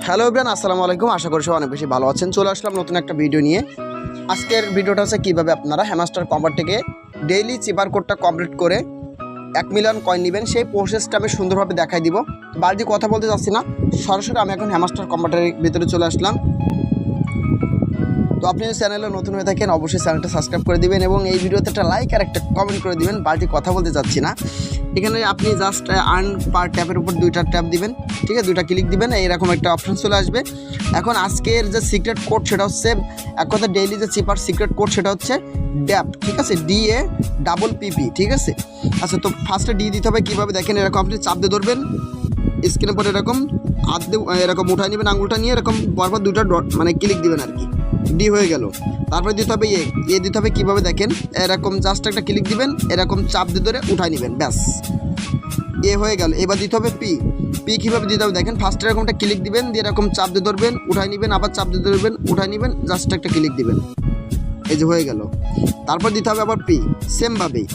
Hello everyone, আসসালামু আলাইকুম। আশা করি সবাই অনেক বেশি ভালো আছেন। চলে আসলাম নতুন একটা ভিডিও নিয়ে। আজকের ভিডিওটা হচ্ছে কীভাবে আপনারা হ্যামাস্টার কম্বার থেকে ডেইলি চিপার কোডটা কমপ্লিট করে 1 মিলিয়ন কয়েন নেবেন, সেই প্রসেসটা আমি সুন্দরভাবে দেখাই দিব। বাড়তি কথা বলতে চাচ্ছি না, সরাসরি আমি এখন হ্যামাস্টার কম্বারের ভিতরে চলে আসলাম। তো আপনি যদি চ্যানেলে নতুন হয়ে থাকেন অবশ্যই চ্যানেলটা সাবস্ক্রাইব করে দিবেন এবং এই ভিডিওতে একটা লাইক আর একটা কমেন্ট করে দিবেন। বাড়তি কথা বলতে চাচ্ছি না। এখানে আপনি জাস্ট আর্ন পার ট্যাপের উপর 2টা ট্যাপ দিবেন, ঠিক আছে, 2টা ক্লিক দিবেন, এইরকম একটা অপশন চলে আসবে। এখন আজকের যে সিক্রেট কোড সেটা হচ্ছে, এক কথা ডেইলি যে চিপার সিক্রেট কোড সেটা হচ্ছে ড্যাপ, ঠিক আছে, DAPP, ঠিক আছে। আচ্ছা, তো ফার্স্টে ডি দিতে হবে কীভাবে দেখেন, এরকম আপনি চাপ দিয়ে ধরবেন, স্ক্রিনের পরে এরকম এরকম উঠায় নেবেন, আঙুলটা নিয়ে এরকম পরপর 2টা ডট মানে ক্লিক দিবেন আর কি, ডি হয়ে গেল। তারপরে দিতে হবে এ দিতে হবে কীভাবে দেখেন, এরকম জাস্ট একটা ক্লিক দিবেন, এরকম চাপ দিয়ে ধরে উঠায় নেবেন, ব্যাস এ হয়ে গেল। এবার দিতে হবে পি কীভাবে দিতে হবে দেখেন, ফার্স্টে এরকমটা ক্লিক দিবেন, দিয়ে এরকম চাপ দিয়ে ধরবেন, উঠায় নেবেন, আবার চাপ দিয়ে ধরবেন, উঠায় নেবেন, জাস্ট একটা ক্লিক দিবেন, এই যে হয়ে গেল। তারপর দিতে হবে আবার পি, সেমভাবেই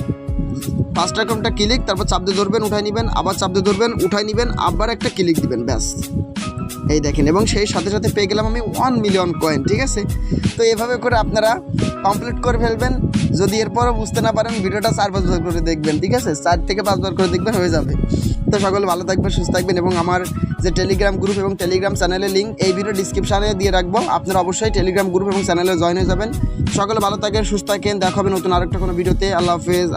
ফার্স্ট এরকমটা ক্লিক, তারপর চাপ দিয়ে ধরবেন, উঠায় নেবেন, আবার চাপ দিয়ে ধরবেন, উঠায় নেবেন, আবার একটা ক্লিক দিবেন, ব্যাস এই দেখেন। এবং সেই সাথে সাথে পেয়ে গেলাম আমি 1 মিলিয়ন কয়েন, ঠিক আছে। তো এভাবে করে আপনারা কমপ্লিট করে ফেলবেন। যদি এরপরও বুঝতে না পারেন ভিডিওটা 4-5 বার করে দেখবেন, ঠিক আছে, 4 থেকে 5 বার করে দেখবেন, হয়ে যাবে। তো সকলে ভালো থাকবেন, সুস্থ থাকবেন এবং আমার যে টেলিগ্রাম গ্রুপ এবং টেলিগ্রাম চ্যানেলের লিঙ্ক এই ভিডিও ডিসক্রিপশানে দিয়ে রাখবো, আপনারা অবশ্যই টেলিগ্রাম গ্রুপ এবং চ্যানেলে জয়েন হয়ে যাবেন। সকলে ভালো থাকেন, সুস্থ থাকেন, দেখা হবে নতুন আরেকটা কোনো ভিডিওতে। আল্লাহ হাফেজ।